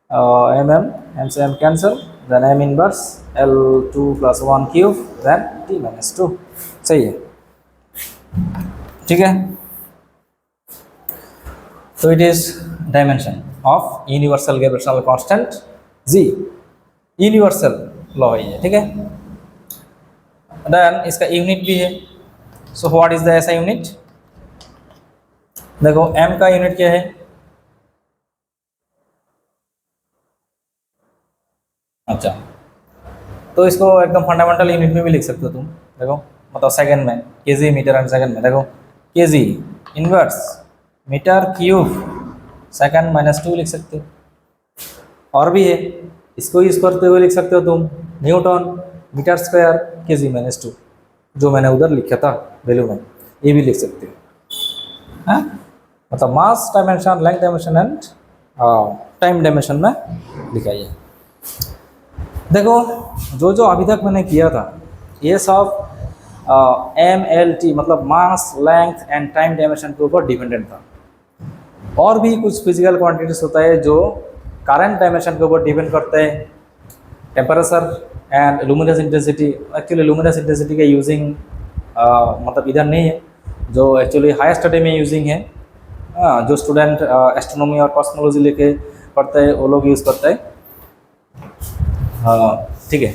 m से m cancel, then m inverse l2 plus 1 cube, then t minus 2. सही है, ठीक है. So it is dimension of universal gravitational constant g, universal law है ये, ठीक है. Then इसका यूनिट भी है. So what is the SI unit? देखो m का यूनिट क्या है, अच्छा तो इसको एकदम फंडामेंटल यूनिट में भी लिख सकते हो तुम. देखो मतलब सेकंड में केजी मीटर एंड सेकंड में, देखो kg inverse metre cube second minus 2 लिख सकते हो. और भी है, इसको यूज करते हुए लिख सकते हो तुम newton metre square kg minus 2, जो मैंने उधर लिखा था वैल्यू में, ये भी लिख सकते हो. मतलब mass dimension, length dimension and time dimension में लिखाइए. देखो जो जो अभी तक मैंने किया था ये सब एम एल टी मतलब मास, लेंथ एंड टाइम डायमेंशन के ऊपर डिपेंडेंट था. और भी कुछ फिजिकल क्वांटिटीज होता है जो करंट डायमेंशन के ऊपर डिपेंड करते हैं. Temperature and luminous intensity. Actually luminous intensity का यूजिंग मतलब इधर नहीं है, जो एक्चुअली हायर स्टडी में यूजिंग है. जो स्टूडेंट एस्ट्रोनॉमी और कॉस्मोलॉजी लेके पढ़ते हैं वो लोग यूज़ करते हैं, ठीक है.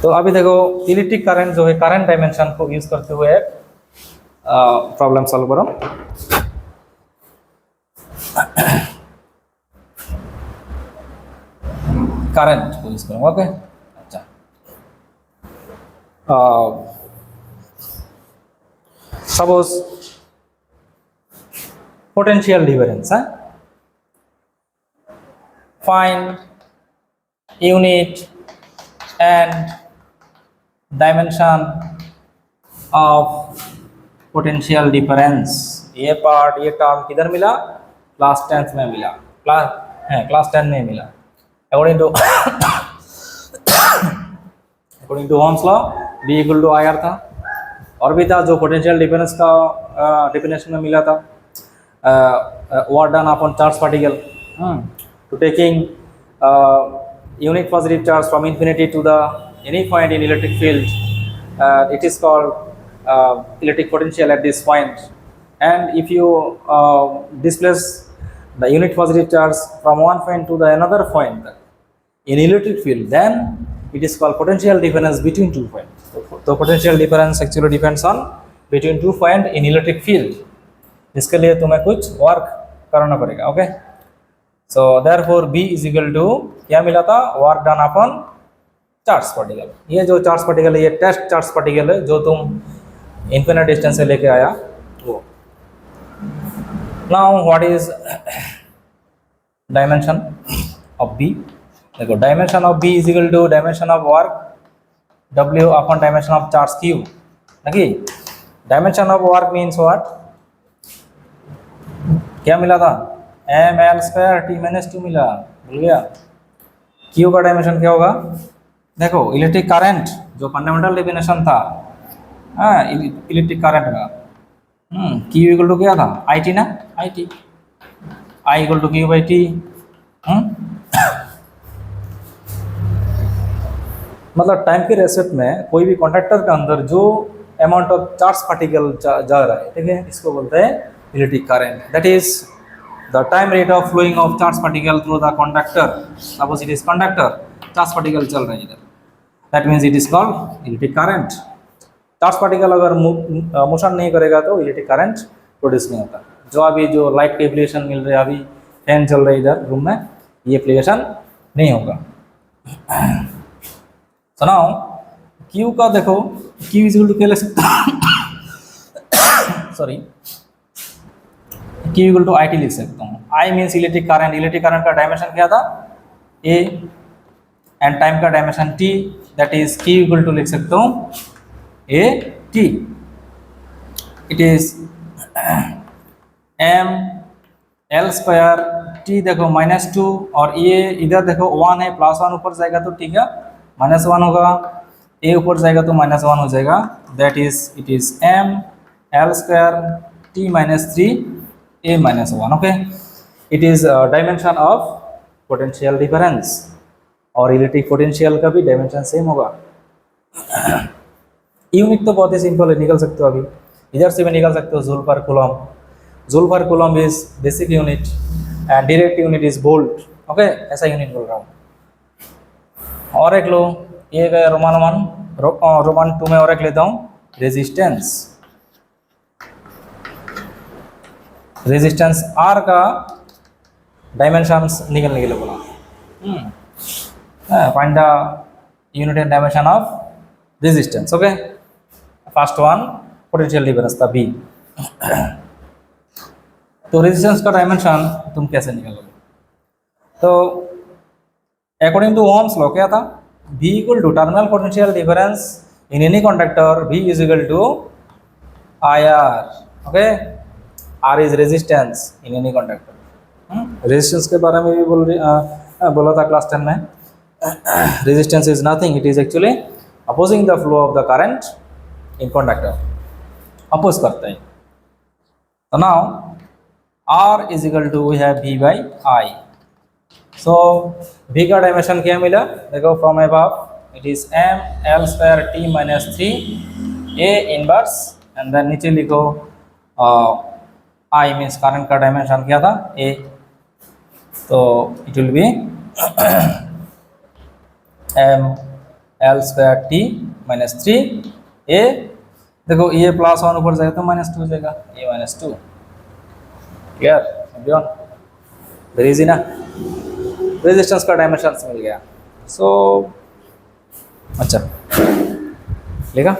तो अभी देखो इलेक्ट्रिक करंट जो है करंट डायमेंशन को यूज करते हुए प्रॉब्लम सॉल्व करो. करंट को यूज करो. ओके, अच्छा सपोज पोटेंशियल डिफरेंस है. Find unit and dimension of potential difference. ये पार्ट, ये टर्म किधर मिला, क्लास 10th में मिला, क्लास 10 में मिला. According to Ohm's law B equal to IR था. और भी था जो पोटेंशियल डिफरेंस का डेफिनेशन में मिला था, work done upon charge particle. To taking unit positive charge from infinity to the any point in electric field, it is called electric potential at this point. And if you displace the unit positive charge from one point to the another point in electric field, then it is called potential difference between 2 points. So potential difference actually depends on between 2 points in electric field. इसके लिए तुम्हें कुछ work करना पड़ेगा. Okay, so therefore B is equal to क्या मिला था, work done upon charge particle. ये जो चार्ज पार्टिकल है ये टेस्ट चार्ज पार्टिकल है जो तुम इन्फिनिट डिस्टेंस से लेके आया वो. Now what is dimension of B? देखो dimension of B is equal to dimension of work W upon dimension of charge Q. देखिए dimension of work means what, क्या मिला था, M L square T minus 2 मिला, भूल गया. Q का dimension क्या होगा, देखो इलेक्ट्रिक करंट जो फंडामेंटल डेफिनेशन था इलेक्ट्रिक करंट का, क्यू इक्वल टू क्या था, आई टी ना, I T, I equal to Q by T. मतलब टाइम के रेस्पेक्ट में कोई भी कंडक्टर के अंदर जो अमाउंट ऑफ चार्ज पार्टिकल जा रहा है, ठीक है, इसको बोलते हैं electric current. That is the time rate of flowing of charge particle through the conductor. Suppose it is conductor, charge particle चल रहा है इधर, that means it is called electric current. charge particle अगर मोशन नहीं करेगा तो electric current produce नहीं होता. जो अभी जो लाइट के एप्लीकेशन मिल रहे हैं, अभी फैन चल रहा है इधर रूम में, ये एप्लीकेशन नहीं होगा। सुनाओ क्यू का देखो, क्यू इज इक्वल टू क्या लिख सकते sorry, Q equal to I T लिख सकता हूँ। I means electric current, electric current का डायमेंशन क्या था ए, एंड टाइम का dimension T, that is Q equal to लिख सकता हूँ A T. It is M L square T, देखो -2, और ये इधर देखो 1 है, +1 ऊपर जाएगा तो ठीक है -1 होगा, ए ऊपर जाएगा तो -1 हो जाएगा, that is it is M L square T -3 A -1। Okay, it is dimension of potential difference, और इलेक्ट्रिक पोटेंशियल का भी डायमेंशन सेम होगा। यूनिट तो बहुत ही सिंपल है, निकल सकते हो अभी, इधर से भी निकल सकते हो, जूल पर कूलम, जूल पर coulomb is basic unit and direct unit is volt. Okay, ऐसा यूनिट बोल रहा हूँ। और एक लो, ये गया रोमान 2 में, और एक लेता हूँ रेजिस्टेंस। रेजिस्टेंस आर का डायमेंशंस निकलने के लिए बोला, find the unit and dimension of resistance. Okay, first one potential difference था बी। तो रेजिस्टेंस का डायमेंशन तुम कैसे निकालोगे? तो अकॉर्डिंग टू ओम्स लॉ क्या था, V equal to terminal potential difference in any conductor, V is equal to IR। Okay, R is resistance in any conductor. Resistance के बारे में भी बोला था क्लास 10 में। Resistance is nothing, it is actually opposing the flow of the current in conductor, oppose करते हैं। तो now R is equal to we have V by I। So V का डायमेंशन क्या मिला, देखो from above it is m l square t -3 a inverse, and then नीचे लिखो I means current का डायमेंशन क्या था a, तो it will be m l square t -3 a, देखो ये +1 ऊपर जाएगा तो -2 हो जाएगा, a -2। Clear everyone, very easy ना। रेजिस्टेंस का डायमेंशन मिल गया। सो अच्छा लेगा,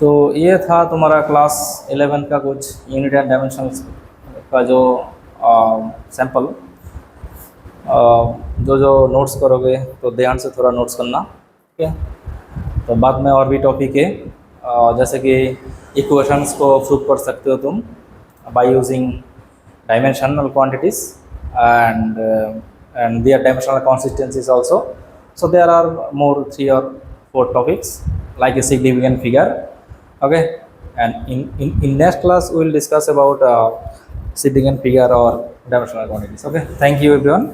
तो ये था तुम्हारा क्लास 11 का कुछ यूनिट एंड डायमेंशन का जो सैंपल। जो नोट्स करोगे तो ध्यान से थोड़ा नोट्स करना, ठीक है। तो बाद में और भी टॉपिक है, जैसे कि इक्वेशंस को प्रूव कर सकते हो तुम by using dimensional quantities and their dimensional consistencies also. So there are more 3 or 4 topics like a significant figure. Okay, and in next class we will discuss about significant figure or dimensional quantities. Okay, thank you everyone.